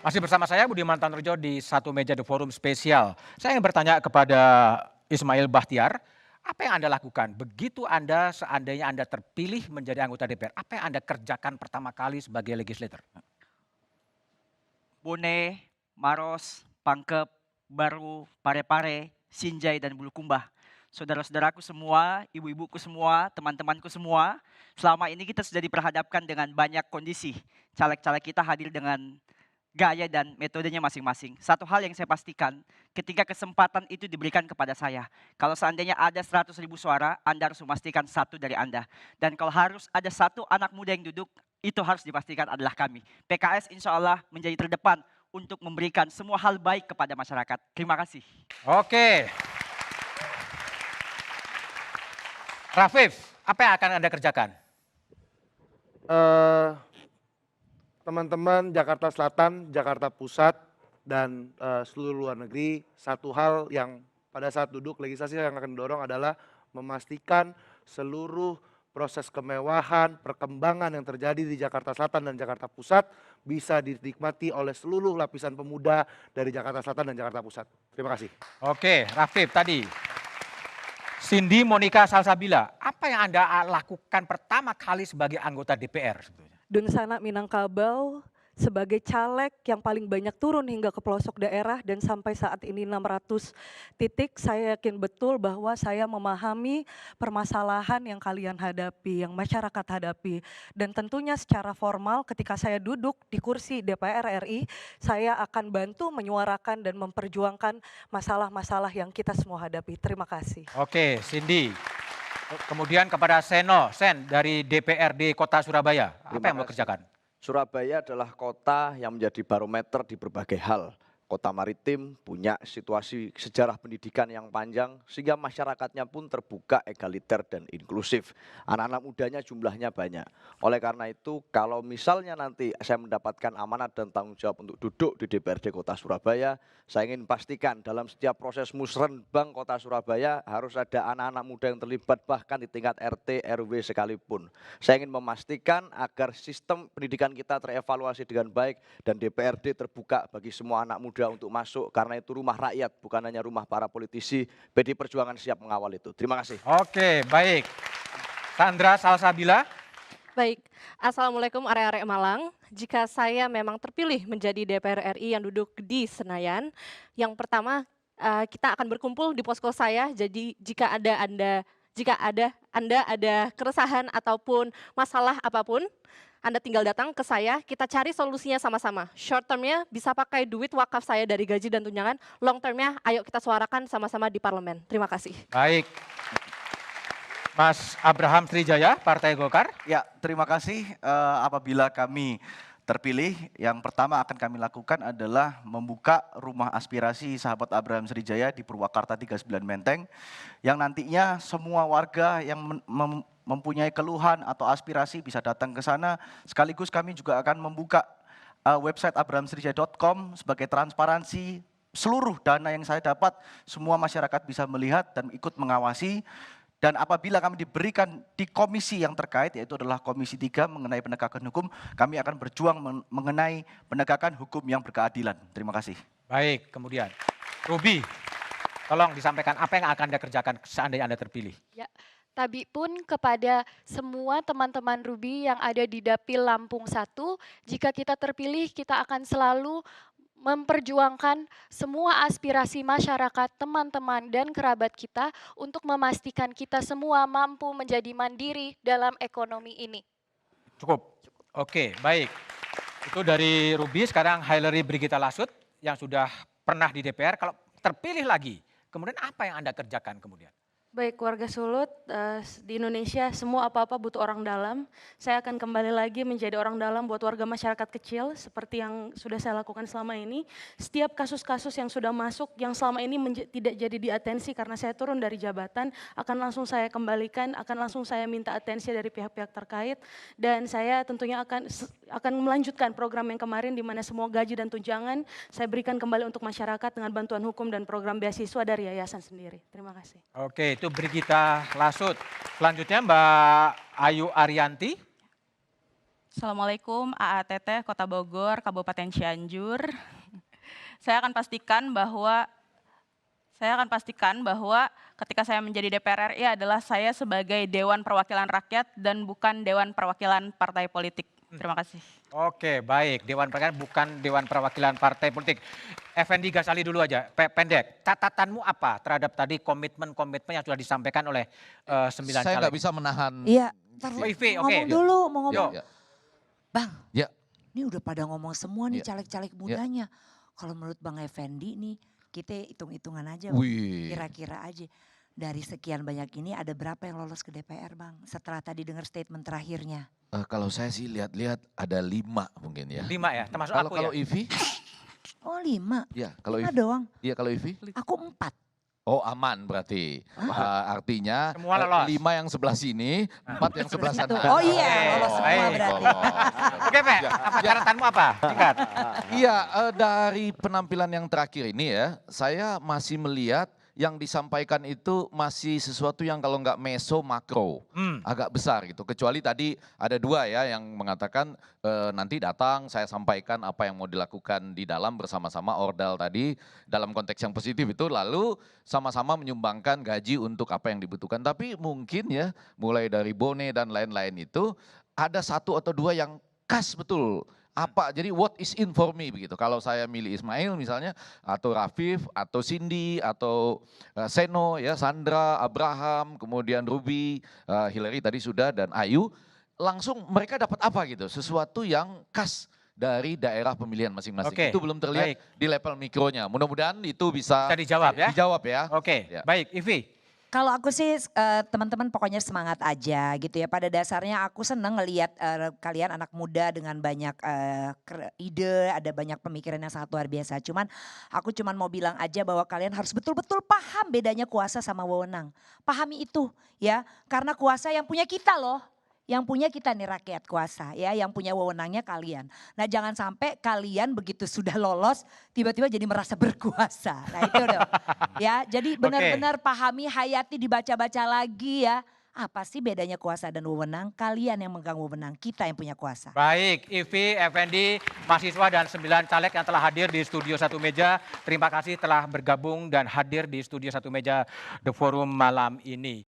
Masih bersama saya Budiman Tanurjo di Satu Meja The Forum spesial. Saya ingin bertanya kepada Ismail Bahtiar, apa yang Anda lakukan begitu Anda seandainya Anda terpilih menjadi anggota DPR? Apa yang Anda kerjakan pertama kali sebagai legislator? Bone, Maros, Pangkep, Baru, Parepare, Sinjai, dan Bulukumba. Saudara-saudaraku semua, ibu-ibuku semua, teman-temanku semua, selama ini kita sudah diperhadapkan dengan banyak kondisi. Caleg-caleg kita hadir dengan gaya dan metodenya masing-masing. Satu hal yang saya pastikan, ketika kesempatan itu diberikan kepada saya, kalau seandainya ada 100.000 suara, Anda harus memastikan satu dari Anda. Dan kalau harus ada satu anak muda yang duduk, itu harus dipastikan adalah kami. PKS insya Allah menjadi terdepan untuk memberikan semua hal baik kepada masyarakat. Terima kasih. Oke, Rafif, apa yang akan Anda kerjakan? Eh, Teman-teman Jakarta Selatan, Jakarta Pusat, dan seluruh luar negeri, satu hal yang pada saat duduk legislasi yang akan didorong adalah memastikan seluruh proses kemewahan, perkembangan yang terjadi di Jakarta Selatan dan Jakarta Pusat bisa dinikmati oleh seluruh lapisan pemuda dari Jakarta Selatan dan Jakarta Pusat. Terima kasih. Oke, Rafif tadi. Cindy Monica Salsabila, apa yang Anda lakukan pertama kali sebagai anggota DPR sebetulnya? Dunsana Minangkabau sebagai caleg yang paling banyak turun hingga ke pelosok daerah dan sampai saat ini 600 titik, saya yakin betul bahwa saya memahami permasalahan yang kalian hadapi, yang masyarakat hadapi. Dan tentunya secara formal ketika saya duduk di kursi DPR RI, saya akan bantu menyuarakan dan memperjuangkan masalah-masalah yang kita semua hadapi. Terima kasih. Oke, Cindy. Kemudian kepada Sen dari DPRD Kota Surabaya, apa yang mau kerjakan? Surabaya adalah kota yang menjadi barometer di berbagai hal. Kota maritim, punya situasi sejarah pendidikan yang panjang, sehingga masyarakatnya pun terbuka, egaliter, dan inklusif. Anak-anak mudanya jumlahnya banyak. Oleh karena itu, kalau misalnya nanti saya mendapatkan amanat dan tanggung jawab untuk duduk di DPRD Kota Surabaya, saya ingin pastikan dalam setiap proses musrenbang Kota Surabaya harus ada anak-anak muda yang terlibat bahkan di tingkat RT, RW sekalipun. Saya ingin memastikan agar sistem pendidikan kita terevaluasi dengan baik dan DPRD terbuka bagi semua anak muda untuk masuk, karena itu rumah rakyat, bukan hanya rumah para politisi. PD Perjuangan siap mengawal itu. Terima kasih. Oke, baik. Sandra Salsabila. Baik, Assalamualaikum arek-arek Malang. Jika saya memang terpilih menjadi DPR RI yang duduk di Senayan, yang pertama kita akan berkumpul di posko saya. Jadi jika Anda ada keresahan ataupun masalah apapun, Anda tinggal datang ke saya, kita cari solusinya sama-sama. Short termnya bisa pakai duit wakaf saya dari gaji dan tunjangan, long termnya ayo kita suarakan sama-sama di parlemen. Terima kasih. Baik. Mas Abraham Srijaya, Partai Golkar. Ya, terima kasih. Apabila kami terpilih, yang pertama akan kami lakukan adalah membuka rumah aspirasi sahabat Abraham Srijaya di Purwakarta 39 Menteng, yang nantinya semua warga yang mempunyai keluhan atau aspirasi bisa datang ke sana. Sekaligus kami juga akan membuka website abrahamsrijaya.com sebagai transparansi. Seluruh dana yang saya dapat, semua masyarakat bisa melihat dan ikut mengawasi. Dan apabila kami diberikan di komisi yang terkait, yaitu adalah Komisi 3 mengenai penegakan hukum, kami akan berjuang mengenai penegakan hukum yang berkeadilan. Terima kasih. Baik, kemudian Ruby, tolong disampaikan apa yang akan Anda kerjakan seandainya Anda terpilih. Ya, Tabi pun kepada semua teman-teman Ruby yang ada di Dapil Lampung 1, jika kita terpilih kita akan selalu memperjuangkan semua aspirasi masyarakat, teman-teman dan kerabat kita untuk memastikan kita semua mampu menjadi mandiri dalam ekonomi ini. Cukup. Oke, baik. Itu dari Ruby, sekarang Hillary Brigita Lasut yang sudah pernah di DPR. Kalau terpilih lagi, kemudian apa yang Anda kerjakan kemudian? Baik, warga Sulut, di Indonesia semua apa-apa butuh orang dalam. Saya akan kembali lagi menjadi orang dalam buat warga masyarakat kecil seperti yang sudah saya lakukan selama ini. Setiap kasus-kasus yang sudah masuk, yang selama ini tidak jadi diatensi karena saya turun dari jabatan, akan langsung saya kembalikan, akan langsung saya minta atensi dari pihak-pihak terkait. Dan saya tentunya akan melanjutkan program yang kemarin di mana semua gaji dan tunjangan saya berikan kembali untuk masyarakat dengan bantuan hukum dan program beasiswa dari yayasan sendiri. Terima kasih. Oke, itu Brigita Lasut. Selanjutnya Mbak Ayu Arianti. Assalamualaikum, AATT Kota Bogor, Kabupaten Cianjur. Saya akan pastikan bahwa ketika saya menjadi DPR RI adalah saya sebagai Dewan Perwakilan Rakyat dan bukan Dewan Perwakilan Partai Politik. Terima kasih. Oke, baik. Dewan Perwakilan bukan Dewan Perwakilan Partai Politik. Effendi Ghazali dulu aja, pendek. Catatanmu apa terhadap tadi komitmen-komitmen yang sudah disampaikan oleh 9 Saya nggak caleg? bisa menahan. Iya, Oh, Ivi, oke. ngomong dulu, mau ngomong. Yuk. Bang, Ya. ini udah pada ngomong semua nih Ya. caleg-caleg mudanya. Kalau menurut Bang Effendi nih, kita hitung-hitungan aja, Wih. kira-kira aja. Dari sekian banyak ini ada berapa yang lolos ke DPR Bang? Setelah tadi dengar statement terakhirnya. Kalau saya sih lihat-lihat ada 5 mungkin ya. 5 ya, termasuk Kalau aku kalau ya. Ivi, Oh 5, ya kalau 5 Ivi, doang. iya kalau Ivi. Aku 4. Oh aman berarti. Artinya Semua lolos. 5 yang sebelah sini, 4 yang sebelah sana. Oh iya, Oke, lolos semua baik. berarti. Oke, Pe, apa catatanmu apa? Singkat. Iya, dari penampilan yang terakhir ini ya, saya masih melihat yang disampaikan itu masih sesuatu yang kalau nggak meso makro, agak besar gitu. Kecuali tadi ada 2 ya yang mengatakan nanti datang saya sampaikan apa yang mau dilakukan di dalam bersama-sama Ordal tadi dalam konteks yang positif itu lalu sama-sama menyumbangkan gaji untuk apa yang dibutuhkan. Tapi mungkin ya mulai dari Bone dan lain-lain itu ada 1 atau 2 yang khas betul. Apa jadi what is in for me begitu. Kalau saya milih Ismail misalnya atau Rafif atau Cindy atau Seno ya, Sandra, Abraham, kemudian Ruby, Hillary tadi sudah dan Ayu, langsung mereka dapat apa gitu, sesuatu yang khas dari daerah pemilihan masing-masing. Oke, Itu belum terlihat baik. di level mikronya. Mudah-mudahan itu bisa Bisa dijawab ya. dijawab ya. Oke, Ya. baik. Ivi. Kalau aku sih teman-teman pokoknya semangat aja gitu ya. Pada dasarnya aku seneng ngelihat kalian anak muda dengan banyak ide, ada banyak pemikiran yang sangat luar biasa. Aku cuman mau bilang aja bahwa kalian harus betul-betul paham bedanya kuasa sama wewenang. Pahami itu ya, karena kuasa yang punya kita loh. Yang punya kita nih rakyat kuasa ya, yang punya wewenangnya kalian. Nah jangan sampai kalian begitu sudah lolos tiba-tiba jadi merasa berkuasa. Nah itu dong ya, jadi benar-benar pahami, hayati, dibaca-baca lagi ya. Apa sih bedanya kuasa dan wewenang? Kalian yang megang wewenang, kita yang punya kuasa. Baik, Ivi, Effendi, mahasiswa dan 9 caleg yang telah hadir di studio Satu Meja. Terima kasih telah bergabung dan hadir di studio Satu Meja The Forum malam ini.